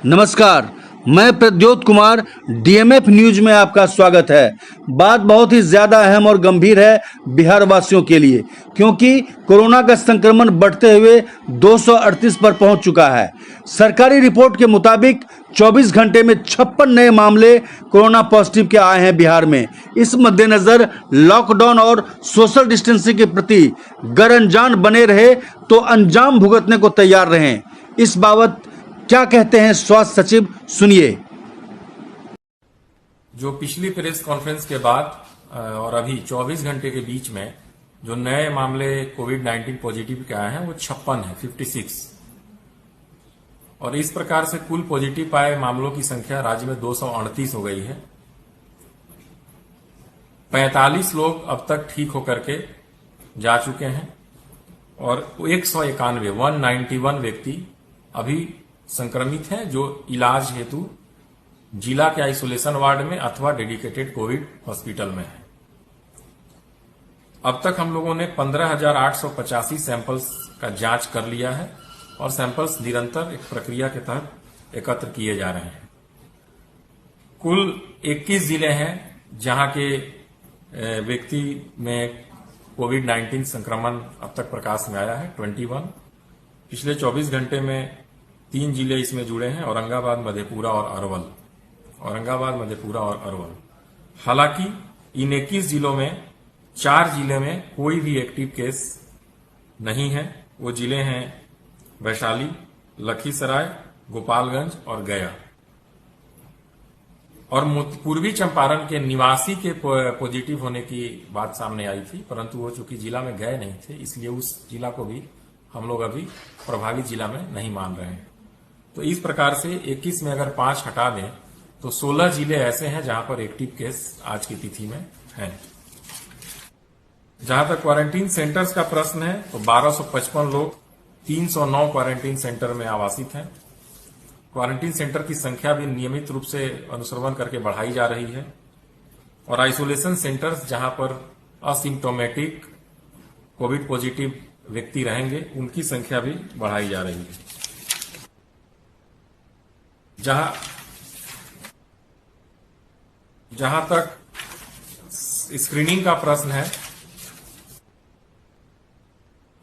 नमस्कार, मैं Pradyot Kumar DMF news में आपका स्वागत है। बात बहुत ही ज्यादा अहम और गंभीर है बिहार वासियों के लिए, क्योंकि कोरोना का संक्रमण बढ़ते हुए 238 पर पहुंच चुका है। सरकारी रिपोर्ट के मुताबिक 24 घंटे में 56 नए मामले कोरोना पॉजिटिव के आए हैं बिहार में। इस मद्देनजर लॉकडाउन और सोशल डिस्टेंसिंग के प्रति गर अनजान बने रहे तो अंजाम भुगतने को तैयार रहें। इस बाबत क्या कहते हैं स्वास्थ्य सचिव, सुनिए। जो पिछली प्रेस कॉन्फ्रेंस के बाद और अभी 24 घंटे के बीच में जो नए मामले कोविड-19 पॉजिटिव के आए हैं वो 56 है, 56। और इस प्रकार से कुल पॉजिटिव पाए मामलों की संख्या राज्य में 238 हो गई है। 45 लोग अब तक ठीक होकर के जा चुके हैं और 191 व्यक्ति अभी संक्रमित हैं जो इलाज हेतु जिला के आइसोलेशन वार्ड में अथवा डेडिकेटेड कोविड हॉस्पिटल में है। अब तक हम लोगों ने 15,885 सैंपल्स का जांच कर लिया है और सैंपल्स निरंतर एक प्रक्रिया के तहत एकत्र किए जा रहे हैं। कुल 21 जिले हैं जहां के व्यक्ति में कोविड-19 संक्रमण अब तक प्रकाश में आया है, 21। पिछले 24 घंटे में 3 जिले इसमें जुड़े हैं, औरंगाबाद, मधेपुरा और अरवल। हालांकि इन 21 जिलों में 4 जिले में कोई भी एक्टिव केस नहीं है। वो जिले हैं वैशाली, लखीसराय, गोपालगंज और गया। और पूर्वी चंपारण के निवासी के पॉजिटिव होने की बात सामने आई थी, परंतु वो चूंकि जिला में गए नहीं थे इसलिए उस जिला को भी हम लोग अभी प्रभावित जिला में नहीं मान रहे हैं। तो इस प्रकार से 21 में अगर 5 हटा दें तो 16 जिले ऐसे हैं जहां पर एक्टिव केस आज की तिथि में हैं। जहां तक क्वारंटीन सेंटर्स का प्रश्न है तो 1255 लोग 309 क्वारंटीन सेंटर में आवासित हैं। क्वारंटीन सेंटर की संख्या भी नियमित रूप से अनुश्रवण करके बढ़ाई जा रही है और आइसोलेशन सेंटर्स जहां पर असिम्टोमेटिक कोविड पॉजिटिव व्यक्ति रहेंगे उनकी संख्या भी बढ़ाई जा रही है। जहां तक स्क्रीनिंग का प्रश्न है,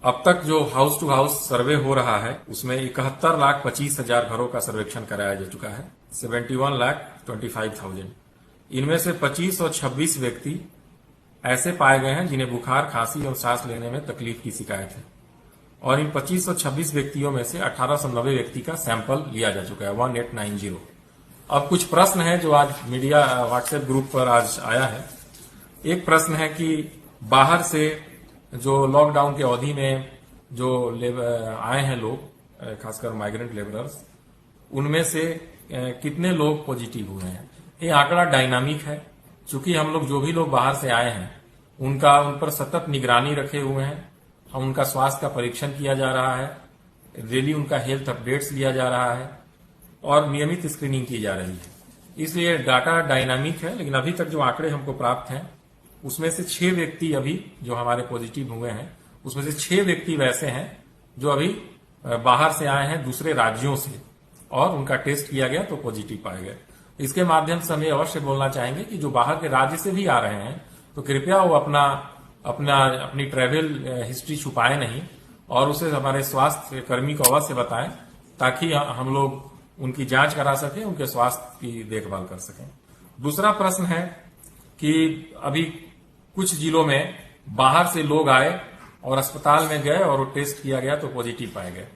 अब तक जो हाउस टू हाउस सर्वे हो रहा है उसमें 71,25,000 घरों का सर्वेक्षण कराया जा चुका है, 71,25,000। इनमें से 25 और 26 व्यक्ति ऐसे पाए गए हैं जिन्हें बुखार, खांसी और सांस लेने में तकलीफ की शिकायत है और इन 25 और 26 व्यक्तियों में से 1890 व्यक्ति का सैंपल लिया जा चुका है, 1890। अब कुछ प्रश्न है जो आज मीडिया व्हाट्सएप ग्रुप पर आज आया है। एक प्रश्न है कि बाहर से जो लॉकडाउन के अवधि में जो आए हैं लोग, खासकर माइग्रेंट लेबरर्स, उनमें से कितने लोग पॉजिटिव हुए हैं। ये आंकड़ा डायनामिक है, चूंकि हम लोग जो भी लोग बाहर से आए हैं उन पर सतत निगरानी रखे हुए हैं। हम उनका स्वास्थ्य का परीक्षण किया जा रहा है, डेली उनका हेल्थ अपडेट्स लिया जा रहा है और नियमित स्क्रीनिंग की जा रही है। इसलिए डाटा डायनामिक है, लेकिन अभी तक जो आंकड़े हमको प्राप्त हैं उसमें से 6 व्यक्ति अभी जो हमारे पॉजिटिव हुए हैं उसमें से 6 व्यक्ति वैसे हैं जो अभी बाहर से आए हैं दूसरे राज्यों से और उनका टेस्ट किया गया तो पॉजिटिव पाए गए। इसके माध्यम से हम ये अवश्य बोलना चाहेंगे कि जो बाहर के राज्य से भी आ रहे हैं तो कृपया वो अपनी ट्रैवल हिस्ट्री छुपाए नहीं और उसे हमारे स्वास्थ्य कर्मी को अवश्य बताएं ताकि हम लोग उनकी जांच करा सकें, उनके स्वास्थ्य की देखभाल कर सकें। दूसरा प्रश्न है कि अभी कुछ जिलों में बाहर से लोग आए और अस्पताल में गए और वो टेस्ट किया गया तो पॉजिटिव पाए गए।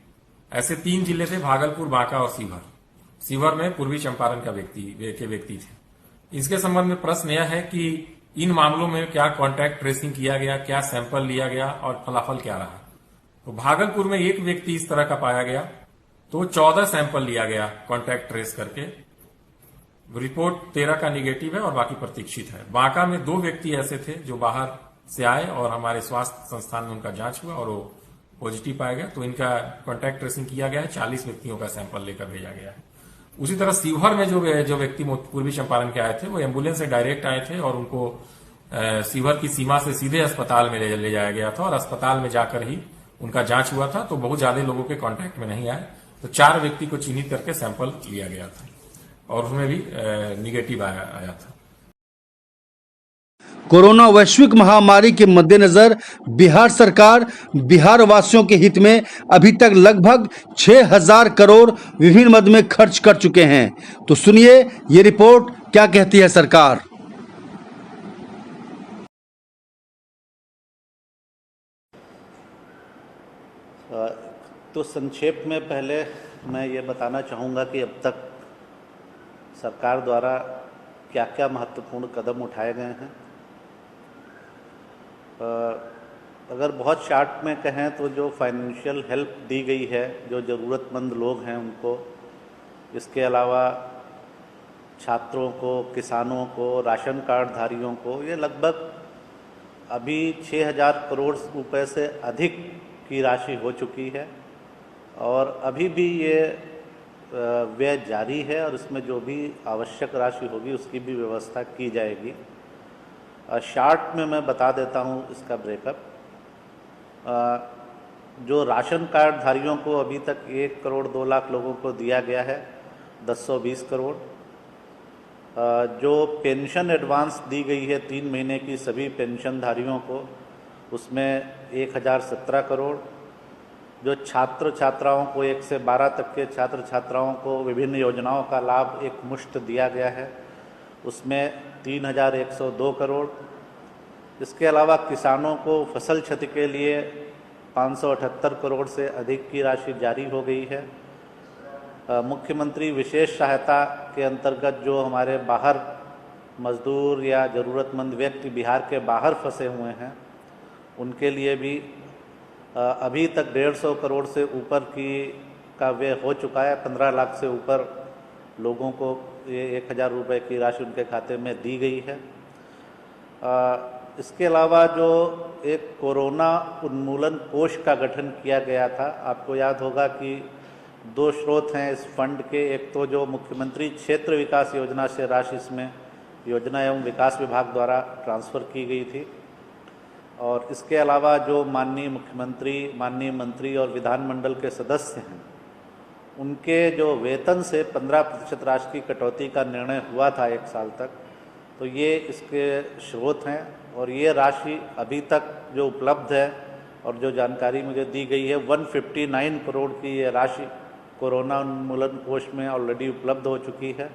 ऐसे 3 जिले थे, भागलपुर, बांका और सीवर में पूर्वी चंपारण के व्यक्ति थे। इसके संबंध में प्रश्न यह है कि इन मामलों में क्या कॉन्टैक्ट ट्रेसिंग किया गया, क्या सैंपल लिया गया और फलाफल क्या रहा। तो भागलपुर में 1 व्यक्ति इस तरह का पाया गया तो 14 सैंपल लिया गया कॉन्टैक्ट ट्रेस करके, रिपोर्ट 13 का निगेटिव है और बाकी प्रतीक्षित है। बांका में 2 व्यक्ति ऐसे थे जो बाहर से आए और हमारे स्वास्थ्य संस्थान में उनका जांच हुआ और वो पॉजिटिव पाया गया, तो इनका कॉन्टैक्ट ट्रेसिंग किया गया है, 40 व्यक्तियों का सैंपल लेकर भेजा गया है। उसी तरह सीवर में जो व्यक्ति पूर्वी चंपारण के आए थे वो एम्बुलेंस से डायरेक्ट आए थे और उनको सीवर की सीमा से सीधे अस्पताल में ले जाया गया था और अस्पताल में जाकर ही उनका जांच हुआ था, तो बहुत ज्यादा लोगों के कांटेक्ट में नहीं आए। तो 4 व्यक्ति को चिन्हित करके सैंपल लिया गया था और उसमें भी निगेटिव आया था। कोरोना वैश्विक महामारी के मद्देनजर बिहार सरकार बिहार वासियों के हित में अभी तक लगभग 6,000 करोड़ विभिन्न मद में खर्च कर चुके हैं। तो सुनिए ये रिपोर्ट क्या कहती है सरकार। तो संक्षेप में पहले मैं ये बताना चाहूँगा कि अब तक सरकार द्वारा क्या क्या महत्वपूर्ण कदम उठाए गए हैं। अगर बहुत शार्ट में कहें तो जो फाइनेंशियल हेल्प दी गई है जो ज़रूरतमंद लोग हैं उनको, इसके अलावा छात्रों को, किसानों को, राशन कार्ड धारियों को, ये लगभग अभी 6,000 करोड़ रुपए से अधिक की राशि हो चुकी है और अभी भी ये व्यय जारी है और इसमें जो भी आवश्यक राशि होगी उसकी भी व्यवस्था की जाएगी। शार्ट में मैं बता देता हूँ इसका ब्रेकअप। जो राशन कार्ड धारियों को अभी तक 1 करोड़ 2 लाख लोगों को दिया गया है 1020 करोड़। जो पेंशन एडवांस दी गई है 3 महीने की सभी पेंशन धारियों को, उसमें 1017 करोड़। जो छात्र छात्राओं को 1 से 12 तक के छात्र छात्राओं को विभिन्न योजनाओं का लाभ एक मुश्त दिया गया है, उसमें 3,102 करोड़। इसके अलावा किसानों को फसल क्षति के लिए 578 करोड़ से अधिक की राशि जारी हो गई है। मुख्यमंत्री विशेष सहायता के अंतर्गत जो हमारे बाहर मजदूर या ज़रूरतमंद व्यक्ति बिहार के बाहर फंसे हुए हैं उनके लिए भी अभी तक 150 करोड़ से ऊपर का व्यय हो चुका है। 15 लाख से ऊपर लोगों को ये 1,000 रुपये की राशि उनके खाते में दी गई है। इसके अलावा जो एक कोरोना उन्मूलन कोष का गठन किया गया था, आपको याद होगा कि 2 स्रोत हैं इस फंड के। एक तो जो मुख्यमंत्री क्षेत्र विकास योजना से राशि इसमें योजना एवं विकास विभाग द्वारा ट्रांसफ़र की गई थी और इसके अलावा जो माननीय मुख्यमंत्री, माननीय मंत्री और विधानमंडल के सदस्य हैं उनके जो वेतन से 15% राशि की कटौती का निर्णय हुआ था 1 साल तक, तो ये इसके स्रोत हैं और ये राशि अभी तक जो उपलब्ध है और जो जानकारी मुझे दी गई है 159 करोड़ की ये राशि कोरोना उन्मूलन कोष में ऑलरेडी उपलब्ध हो चुकी है।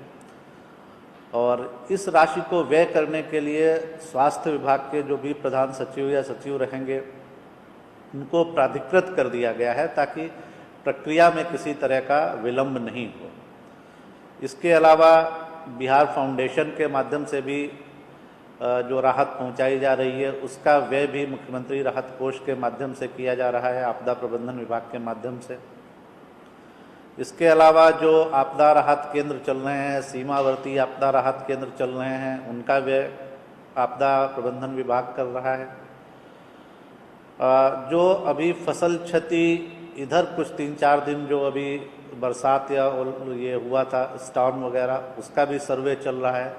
और इस राशि को व्यय करने के लिए स्वास्थ्य विभाग के जो भी प्रधान सचिव या सचिव रहेंगे उनको प्राधिकृत कर दिया गया है ताकि प्रक्रिया में किसी तरह का विलंब नहीं हो। इसके अलावा बिहार फाउंडेशन के माध्यम से भी जो राहत पहुंचाई जा रही है उसका व्यय भी मुख्यमंत्री राहत कोष के माध्यम से किया जा रहा है, आपदा प्रबंधन विभाग के माध्यम से। इसके अलावा जो आपदा राहत केंद्र चल रहे हैं, सीमावर्ती आपदा राहत केंद्र चल रहे हैं, उनका व्यय आपदा प्रबंधन विभाग कर रहा है। जो अभी फसल क्षति इधर कुछ 3-4 दिन जो अभी बरसात या ये हुआ था स्टॉर्म वगैरह, उसका भी सर्वे चल रहा है।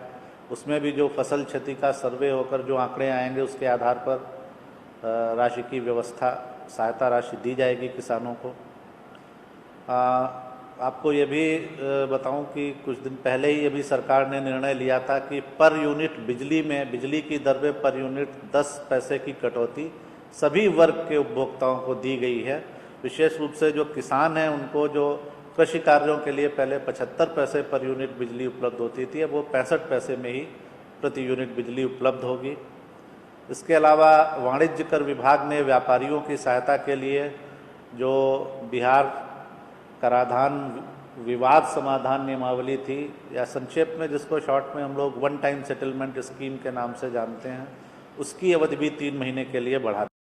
उसमें भी जो फसल क्षति का सर्वे होकर जो आंकड़े आएंगे उसके आधार पर राशि की व्यवस्था, सहायता राशि दी जाएगी किसानों को। आपको ये भी बताऊं कि कुछ दिन पहले ही अभी सरकार ने निर्णय लिया था कि पर यूनिट बिजली की दर में पर यूनिट 10 पैसे की कटौती सभी वर्ग के उपभोक्ताओं को दी गई है। विशेष रूप से जो किसान हैं उनको जो कृषि कार्यों के लिए पहले 75 पैसे पर यूनिट बिजली उपलब्ध होती थी, अब वो 65 पैसे में ही प्रति यूनिट बिजली उपलब्ध होगी। इसके अलावा वाणिज्य कर विभाग ने व्यापारियों की सहायता के लिए जो बिहार कराधान विवाद समाधान नियमावली थी, या संक्षेप में जिसको शॉर्ट में हम लोग 1 टाइम सेटलमेंट स्कीम के नाम से जानते हैं, उसकी अवधि भी 3 महीने के लिए बढ़ा